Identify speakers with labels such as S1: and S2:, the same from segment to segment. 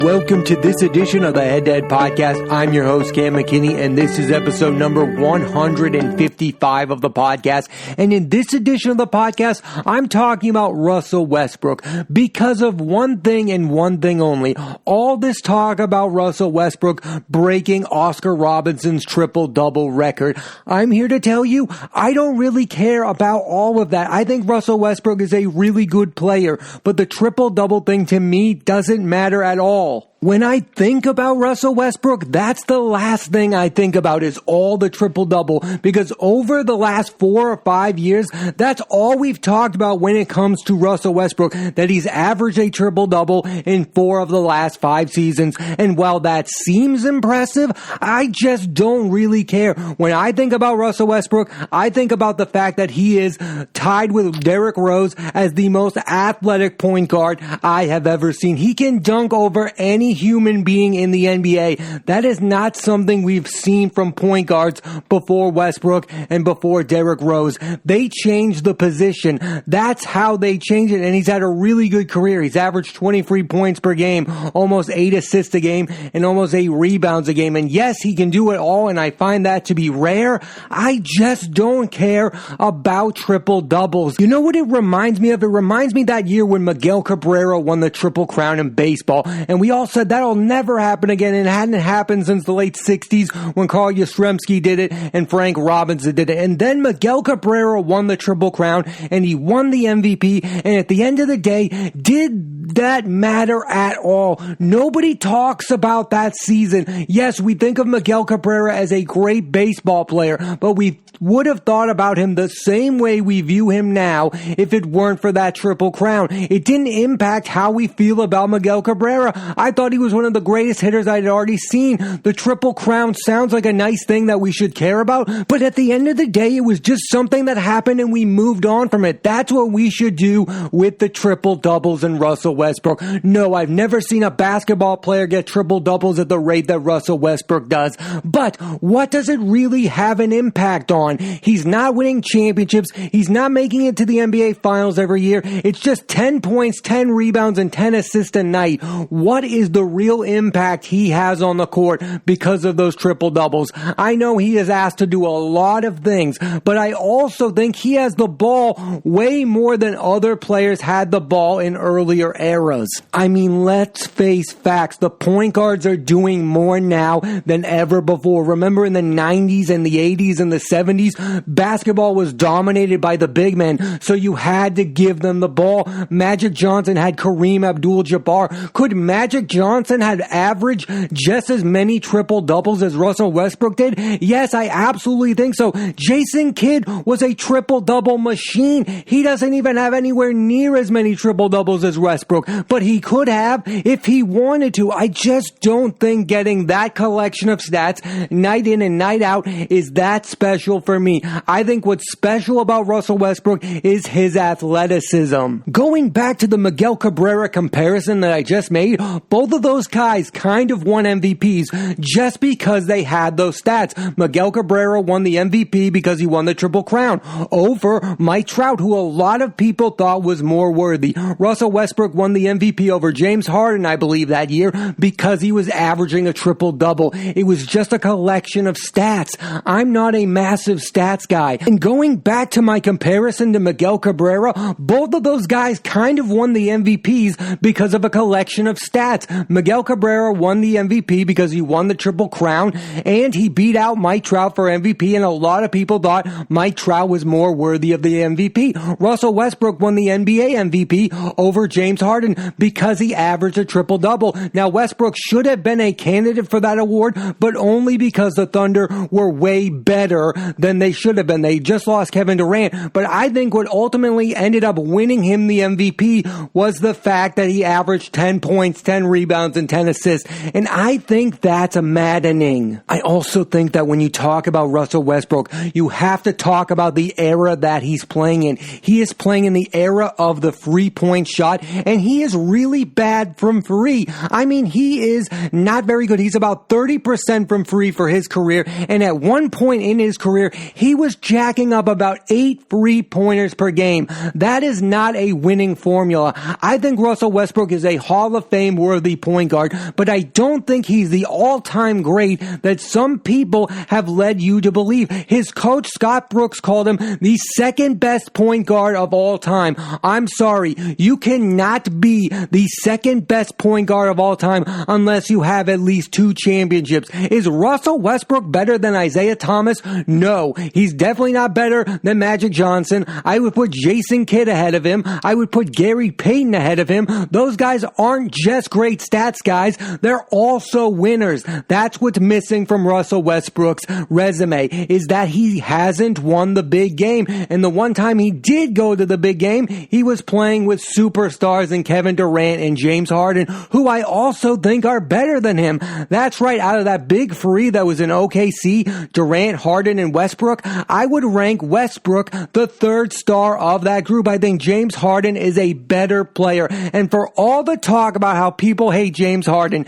S1: Welcome to this edition of the Head to Head Podcast. I'm your host, Cam McKinney, and this is episode number 155 of the podcast. And in this edition of the podcast, I'm talking about Russell Westbrook because of one thing and one thing only. All this talk about Russell Westbrook breaking Oscar Robertson's triple-double record. I'm here to tell you, I don't really care about all of that. I think Russell Westbrook is a really good player, but the triple-double thing to me doesn't matter at all. When I think about Russell Westbrook, that's the last thing I think about is all the triple-double, because over the last 4 or 5 years, that's all we've talked about when it comes to Russell Westbrook, that he's averaged a triple-double in 4 of the last 5 seasons. And while that seems impressive, I just don't really care. When I think about Russell Westbrook, I think about the fact that he is tied with Derrick Rose as the most athletic point guard I have ever seen. He can dunk over any human being in the NBA. That is not something we've seen from point guards before Westbrook and before Derrick Rose. They changed the position. That's how they changed it, and he's had a really good career. He's averaged 23 points per game, almost 8 assists a game, and almost 8 rebounds a game. And yes, he can do it all, and I find that to be rare. I just don't care about triple doubles. You know what it reminds me of? It reminds me that year when Miguel Cabrera won the Triple Crown in baseball, and we all said that'll never happen again, and it hadn't happened since the late 60s when Carl Yastrzemski did it and Frank Robinson did it. And then Miguel Cabrera won the Triple Crown, and he won the MVP, and at the end of the day, did that matter at all? Nobody talks about that season. Yes, we think of Miguel Cabrera as a great baseball player, but we would have thought about him the same way we view him now if it weren't for that Triple Crown. It didn't impact how we feel about Miguel Cabrera. I thought he was one of the greatest hitters I'd already seen. The Triple Crown sounds like a nice thing that we should care about, but at the end of the day, it was just something that happened and we moved on from it. That's what we should do with the triple doubles and Russell Westbrook. No, I've never seen a basketball player get triple doubles at the rate that Russell Westbrook does. But what does it really have an impact on? He's not winning championships. He's not making it to the NBA Finals every year. It's just 10 points, 10 rebounds, and 10 assists a night. What is the real impact he has on the court because of those triple doubles? I know he is asked to do a lot of things, but I also think he has the ball way more than other players had the ball in earlier eras. I mean, let's face facts. The point guards are doing more now than ever before. Remember in the 90s and the 80s and the 70s, basketball was dominated by the big men, so you had to give them the ball. Magic Johnson had Kareem Abdul-Jabbar. Could Magic Johnson have averaged just as many triple doubles as Russell Westbrook did? Yes, I absolutely think so. Jason Kidd was a triple double machine. He doesn't even have anywhere near as many triple doubles as Westbrook, but he could have if he wanted to. I just don't think getting that collection of stats night in and night out is that special for me. I think what's special about Russell Westbrook is his athleticism. Going back to the Miguel Cabrera comparison that I just made, both of those guys kind of won MVPs just because they had those stats. Miguel Cabrera won the MVP because he won the Triple Crown over Mike Trout, who a lot of people thought was more worthy. Russell Westbrook won the MVP over James Harden, I believe, that year because he was averaging a triple-double. It was just a collection of stats. I'm not a massive stats guy. And going back to my comparison to Miguel Cabrera, both of those guys kind of won the MVPs because of a collection of stats. Miguel Cabrera won the MVP because he won the Triple Crown, and he beat out Mike Trout for MVP, and a lot of people thought Mike Trout was more worthy of the MVP. Russell Westbrook won the NBA MVP over James Harden because he averaged a triple-double. Now, Westbrook should have been a candidate for that award, but only because the Thunder were way better than they should have been. They just lost Kevin Durant, but I think what ultimately ended up winning him the MVP was the fact that he averaged 10 points, 10 rebounds, and 10 assists, and I think that's maddening. I also think that when you talk about Russell Westbrook, you have to talk about the era that he's playing in. He is playing in the era of the three-point shot, and he is really bad from free. I mean, he is not very good. He's about 30% from free for his career, and at one point in his career, he was jacking up about 8 3-pointers per game. That is not a winning formula. I think Russell Westbrook is a Hall of Fame worthy point guard, but I don't think he's the all-time great that some people have led you to believe. His coach, Scott Brooks, called him the second best point guard of all time. I'm sorry, you cannot be the second best point guard of all time unless you have at least 2 championships. Is Russell Westbrook better than Isaiah Thomas? No, he's definitely not better than Magic Johnson. I would put Jason Kidd ahead of him. I would put Gary Payton ahead of him. Those guys aren't just great stats guys, they're also winners. That's what's missing from Russell Westbrook's resume, is that he hasn't won the big game. And the one time he did go to the big game, he was playing with superstars in Kevin Durant and James Harden, who I also think are better than him. That's right, out of that big three that was in OKC, Durant, Harden, and Westbrook, I would rank Westbrook the third star of that group. I think James Harden is a better player. And for all the talk about how people hate James Harden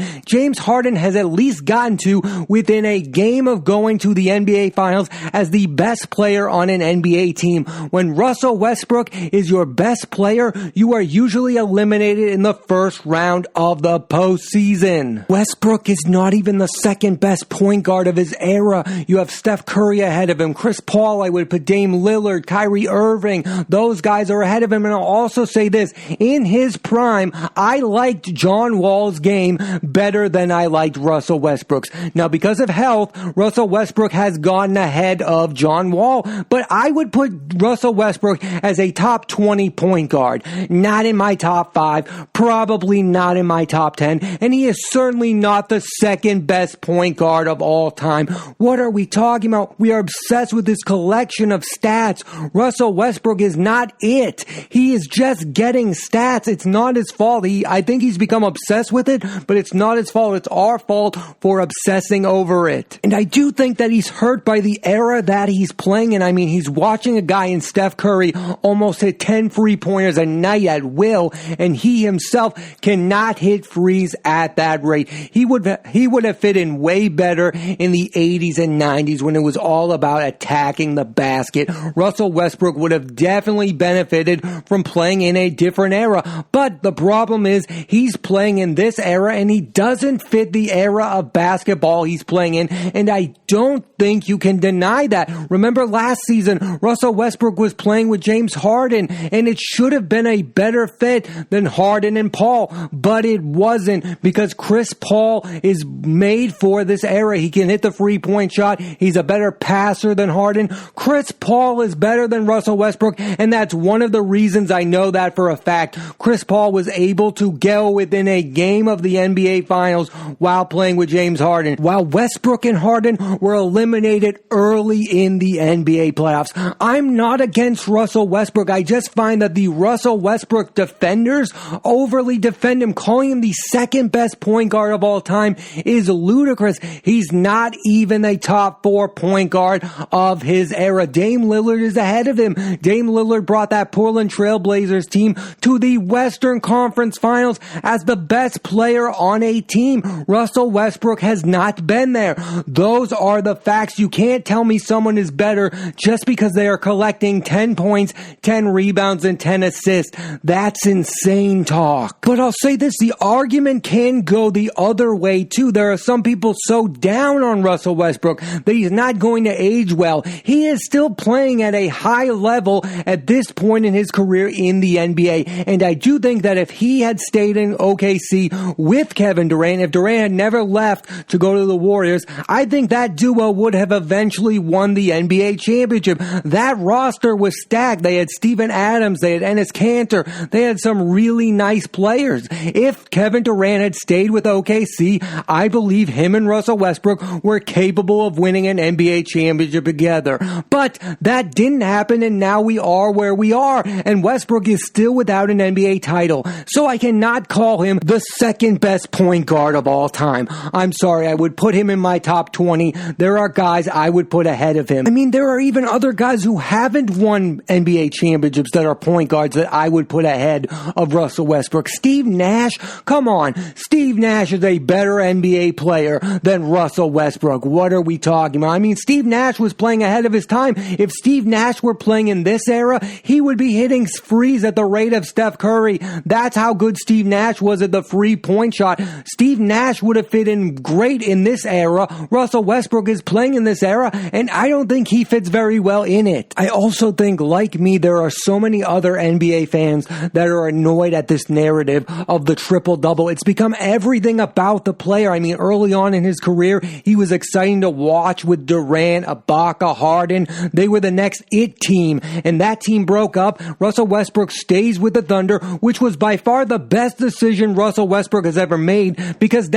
S1: has at least gotten to within a game of going to the NBA Finals as the best player on an NBA team. When Russell Westbrook is your best player, you are usually eliminated in the first round of the postseason. Westbrook is not even the second best point guard of his era. You have Steph Curry ahead of him, Chris Paul, I would put Dame Lillard, Kyrie Irving. Those guys are ahead of him. And I'll also say this, in his prime, I liked John Wall's game better than I liked Russell Westbrook's. Now, because of health, Russell Westbrook has gotten ahead of John Wall, but I would put Russell Westbrook as a top 20 point guard. Not in my top 5, probably not in my top 10, and he is certainly not the second best point guard of all time. What are we talking about? We are obsessed with this collection of stats. Russell Westbrook is not it. He is just getting stats. It's not his fault. I think he's become obsessed with it, but it's not his fault. It's our fault for obsessing over it. And I do think that he's hurt by the era that he's playing in. I mean, he's watching a guy in Steph Curry almost hit 10 3-pointers a night at will, and he himself cannot hit threes at that rate. He would have fit in way better in the 80s and 90s when it was all about attacking the basket. Russell Westbrook would have definitely benefited from playing in a different era. But the problem is he's playing in this era and he doesn't fit the era of basketball he's playing in. And I don't think you can deny that. Remember last season, Russell Westbrook was playing with James Harden and it should have been a better fit than Harden and Paul. But it wasn't, because Chris Paul is made for this era. He can hit the 3-point shot. He's a better passer than Harden. Chris Paul is better than Russell Westbrook, and that's one of the reasons I know that for a fact. Chris Paul was able to go within a game of the NBA Finals while playing with James Harden, while Westbrook and Harden were eliminated early in the NBA playoffs. I'm not against Russell Westbrook. I just find that the Russell Westbrook defenders overly defend him. Calling him the second best point guard of all time is ludicrous. He's not even a top 4 point guard of his era. Dame Lillard is ahead of him. Dame Lillard brought that Portland Trailblazers team to the Western Conference Finals as the best player on a team. Russell Westbrook has not been there. Those are the facts. You can't tell me someone is better just because they are collecting 10 points, 10 rebounds, and 10 assists. That's insane talk. But I'll say this, the argument can go the other way too. There are some people so down on Russell Westbrook that he's not going to age well. He is still playing at a high level at this point in his career in the NBA. And I do think that if he had stayed in OKC with Kevin Durant, if Durant had never left to go to the Warriors, I think that duo would have eventually won the NBA championship. That roster was stacked. They had Steven Adams, they had Enes Kanter, they had some really nice players. If Kevin Durant had stayed with OKC, I believe him and Russell Westbrook were capable of winning an NBA championship together. But that didn't happen, and now we are where we are, and Westbrook is still without an NBA title. So I cannot call him the second best point guard of all time. I'm sorry, I would put him in my top 20. There are guys I would put ahead of him. I mean, there are even other guys who haven't won NBA championships that are point guards that I would put ahead of Russell Westbrook. Steve Nash, come on. Steve Nash is a better NBA player than Russell Westbrook. What are we talking about? I mean, Steve Nash was playing ahead of his time. If Steve Nash were playing in this era, he would be hitting threes at the rate of Steph Curry. That's how good Steve Nash was at the free 3-point shot. Steve Nash would have fit in great in this era. Russell Westbrook is playing in this era, and I don't think he fits very well in it. I also think, like me, there are so many other NBA fans that are annoyed at this narrative of the triple-double. It's become everything about the player. I mean, early on in his career, he was exciting to watch with Durant, Ibaka, Harden. They were the next it team, and that team broke up. Russell Westbrook stays with the Thunder, which was by far the best decision Russell Westbrook has ever made, because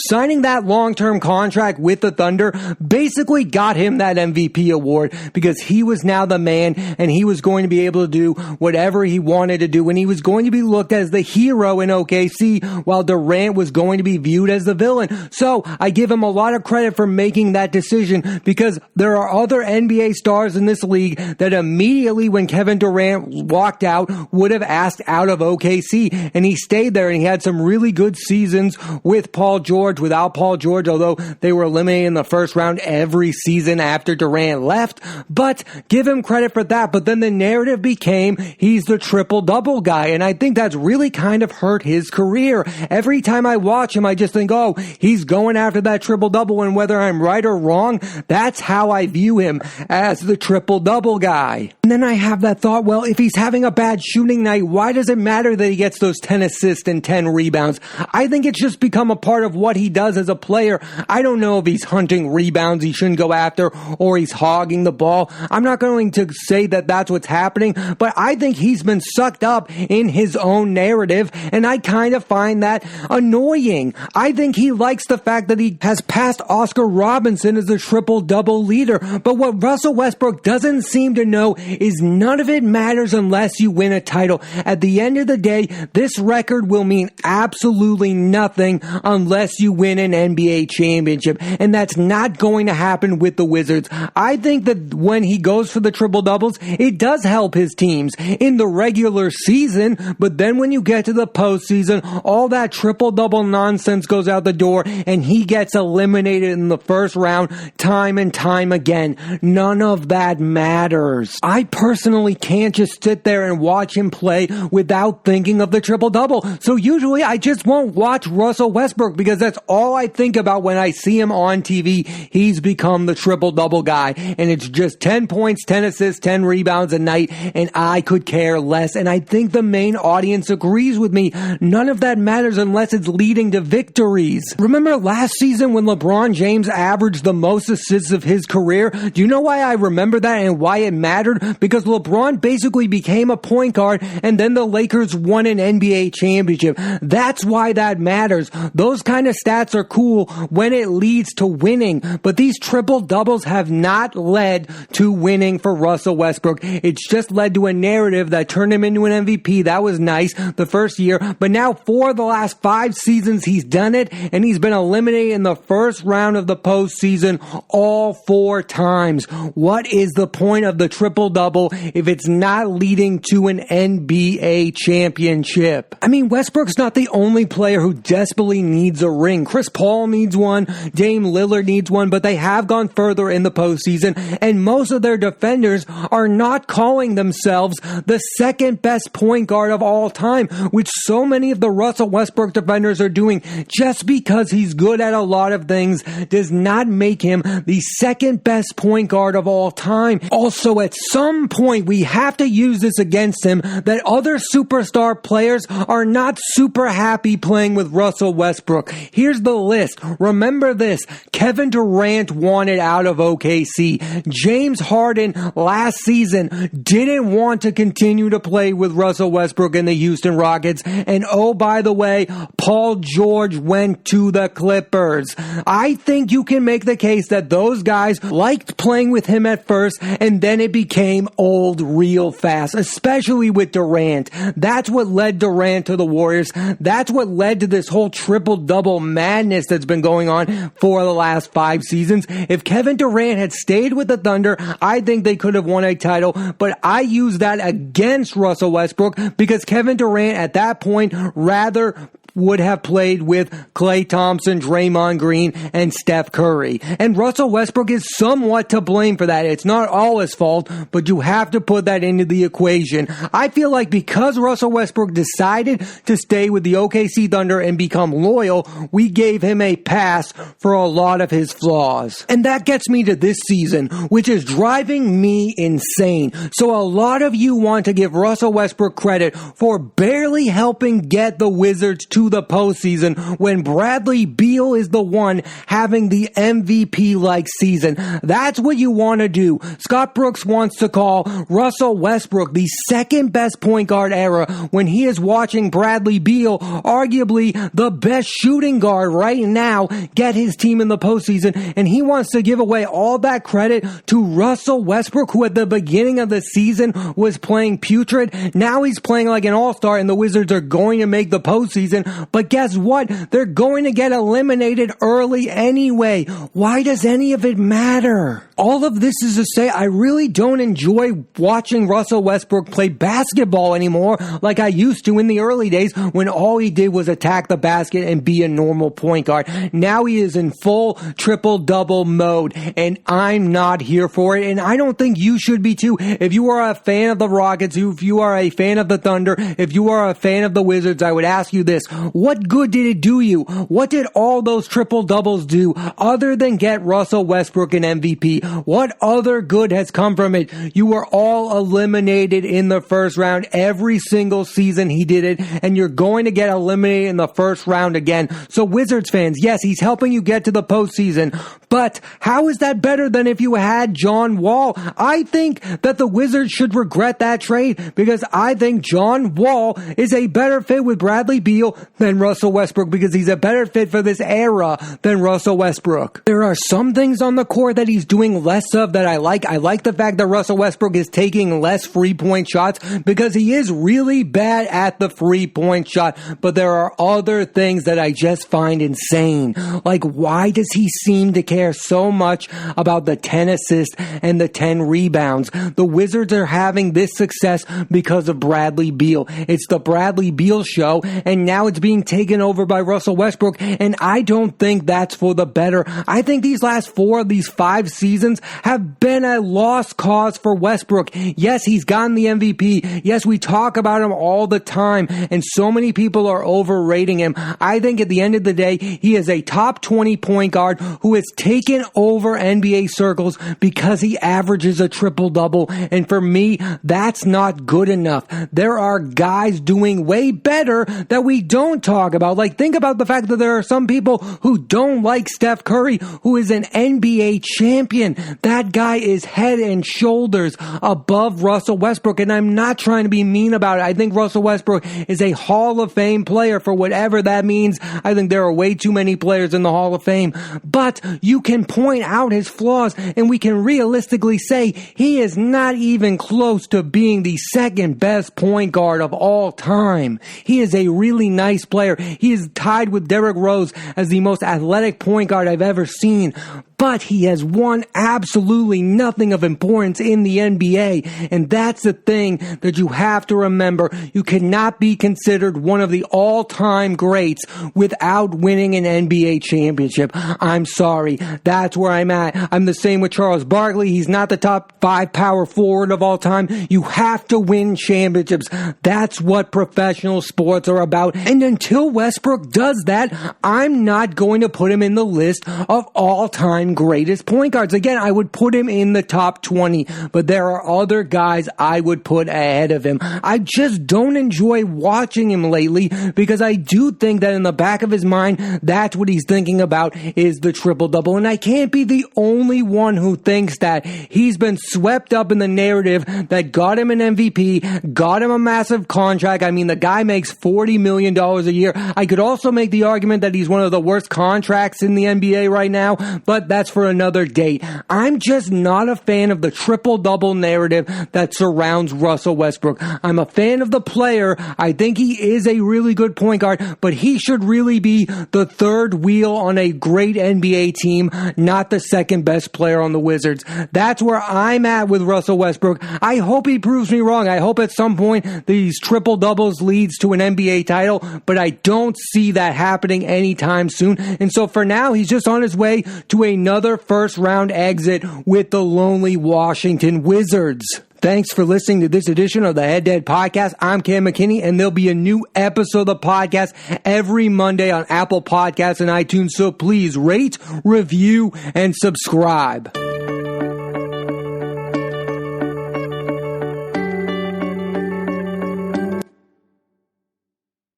S1: signing that long-term contract with the Thunder basically got him that MVP award, because he was now the man, and he was going to be able to do whatever he wanted to do, and he was going to be looked as the hero in OKC, while Durant was going to be viewed as the villain. So I give him a lot of credit for making that decision, because there are other NBA stars in this league that immediately when Kevin Durant walked out would have asked out of OKC, and he stayed there, and he had some really good seasons with Paul George, without Paul George, although they were eliminated in the first round every season after Durant left. But give him credit for that. But then the narrative became he's the triple-double guy, and I think that's really kind of hurt his career. Every time I watch him, I just think, oh, he's going after that triple-double, and whether I'm right or wrong, that's how I view him, as the triple-double guy. And then I have that thought, well, if he's having a bad shooting night, why does it matter that he gets those 10 assists and 10 rebounds? I think it's just become a part of what he does as a player. I don't know if he's hunting rebounds he shouldn't go after, or he's hogging the ball. I'm not going to say that that's what's happening, but I think he's been sucked up in his own narrative, and I kind of find that annoying. I think he likes the fact that he has passed Oscar Robertson as a triple-double leader, but what Russell Westbrook doesn't seem to know is none of it matters unless you win a title. At the end of the day, this record will mean absolutely nothing unless you win an NBA championship, and that's not going to happen with the Wizards. I think that when he goes for the triple-doubles, it does help his teams in the regular season, but then when you get to the postseason, all that triple-double nonsense goes out the door, and he gets eliminated in the first round time and time again. None of that matters. I personally can't just sit there and watch him play without thinking of the triple-double. So usually I just won't watch Russell Westbrook, because that's all I think about when I see him on TV. He's become the triple-double guy, and it's just 10 points, 10 assists, 10 rebounds a night, and I could care less. And I think the main audience agrees with me. None of that matters unless it's leading to victories. Remember last season when LeBron James averaged the most assists of his career? Do you know why I remember that and why it mattered? Because LeBron basically became a point guard, and then the Lakers won an NBA championship. That's why that matters. Those kind of stats are cool when it leads to winning, but these triple-doubles have not led to winning for Russell Westbrook. It's just led to a narrative that turned him into an MVP. That was nice the first year, but now for the last 5 seasons, he's done it, and he's been eliminated in the first round of the postseason all 4 times. What is the point of the triple-double if it's not leading to an NBA championship? I mean, Westbrook's not the only player who desperately needs a ring. Chris Paul needs one, Dame Lillard needs one, but they have gone further in the postseason, and most of their defenders are not calling themselves the second best point guard of all time, which so many of the Russell Westbrook defenders are doing. Just because he's good at a lot of things does not make him the second best point guard of all time. Also, at some point, we have to use this against him, that other superstar players are not super happy playing with Russell Westbrook. Here's the list. Remember this. Kevin Durant wanted out of OKC. James Harden last season didn't want to continue to play with Russell Westbrook in the Houston Rockets. And oh, by the way, Paul George went to the Clippers. I think you can make the case that those guys liked playing with him at first, and then it became old real fast, especially with Durant. That's what led Durant to the Warriors. That's what led to this whole triple-double madness that's been going on for the last 5 seasons. If Kevin Durant had stayed with the Thunder, I think they could have won a title, but I use that against Russell Westbrook because Kevin Durant at that point rather would have played with Klay Thompson, Draymond Green, and Steph Curry. And Russell Westbrook is somewhat to blame for that. It's not all his fault, but you have to put that into the equation. I feel like because Russell Westbrook decided to stay with the OKC Thunder and become loyal, we gave him a pass for a lot of his flaws. And that gets me to this season, which is driving me insane. So a lot of you want to give Russell Westbrook credit for barely helping get the Wizards to the postseason when Bradley Beal is the one having the MVP-like season. That's what you want to do. Scott Brooks wants to call Russell Westbrook the second best point guard era when he is watching Bradley Beal, arguably the best shooting guard right now, get his team in the postseason, and he wants to give away all that credit to Russell Westbrook, who at the beginning of the season was playing putrid. Now he's playing like an all-star and the Wizards are going to make the postseason, but guess what? They're going to get eliminated early anyway. Why does any of it matter? All of this is to say, I really don't enjoy watching Russell Westbrook play basketball anymore like I used to in the early days when all he did was attack the basket and be a normal point guard. Now he is in full triple-double mode, and I'm not here for it, and I don't think you should be too. If you are a fan of the Rockets, if you are a fan of the Thunder, if you are a fan of the Wizards, I would ask you this: what good did it do you? What did all those triple-doubles do other than get Russell Westbrook an MVP? What other good has come from it? You were all eliminated in the first round every single season he did it, and you're going to get eliminated in the first round again. So Wizards fans, yes, he's helping you get to the postseason, but how is that better than if you had John Wall? I think that the Wizards should regret that trade because I think John Wall is a better fit with Bradley Beal than Russell Westbrook because he's a better fit for this era than Russell Westbrook. There are some things on the court that he's doing less of that I like. I like the fact that Russell Westbrook is taking less free-point shots because he is really bad at the free-point shot, but there are other things that I just find insane. Like, why does he seem to care so much about the 10 assists and the 10 rebounds? The Wizards are having this success because of Bradley Beal. It's the Bradley Beal show, and now it's being taken over by Russell Westbrook, and I don't think that's for the better. I think these last 4 of these 5 seasons have been a lost cause for Westbrook. Yes, he's gotten the MVP. Yes, we talk about him all the time, and so many people are overrating him. I think at the end of the day, he is a top 20 point guard who has taken over NBA circles because he averages a triple-double, and for me, that's not good enough. There are guys doing way better that we don't talk about. Like, think about the fact that there are some people who don't like Steph Curry, who is an NBA champion. That guy is head and shoulders above Russell Westbrook, and I'm not trying to be mean about it. I think Russell Westbrook is a Hall of Fame player for whatever that means. I think there are way too many players in the Hall of Fame, but you can point out his flaws, and we can realistically say he is not even close to being the second best point guard of all time. He is a really nice player. He is tied with Derrick Rose as the most athletic point guard I've ever seen, but he has won absolutely nothing of importance in the NBA, and that's the thing that you have to remember. You cannot be considered one of the all-time greats without winning an NBA championship. I'm sorry. That's where I'm at. I'm the same with Charles Barkley. He's not the top 5 power forward of all time. You have to win championships. That's what professional sports are about, and until Westbrook does that, I'm not going to put him in the list of all-time greatest point guards. Again, I would put him in the top 20, but there are other guys I would put ahead of him. I just don't enjoy watching him lately because I do think that in the back of his mind, that's what he's thinking about is the triple-double, and I can't be the only one who thinks that. He's been swept up in the narrative that got him an MVP, got him a massive contract. I mean, the guy makes $40 million a year. I could also make the argument that he's one of the worst contracts in the NBA right now, but that's for another date. I'm just not a fan of the triple-double narrative that surrounds Russell Westbrook. I'm a fan of the player. I think he is a really good point guard, but he should really be the third wheel on a great NBA team, not the second best player on the Wizards. That's where I'm at with Russell Westbrook. I hope he proves me wrong. I hope at some point these triple-doubles leads to an NBA title, but I don't see that happening anytime soon. And so for now, he's just on his way to another first-round exit with the lonely Washington Wizards. Thanks for listening to this edition of the Head to Head Podcast. I'm Cam McKinney, and there'll be a new episode of the podcast every Monday on Apple Podcasts and iTunes. So please rate, review, and subscribe.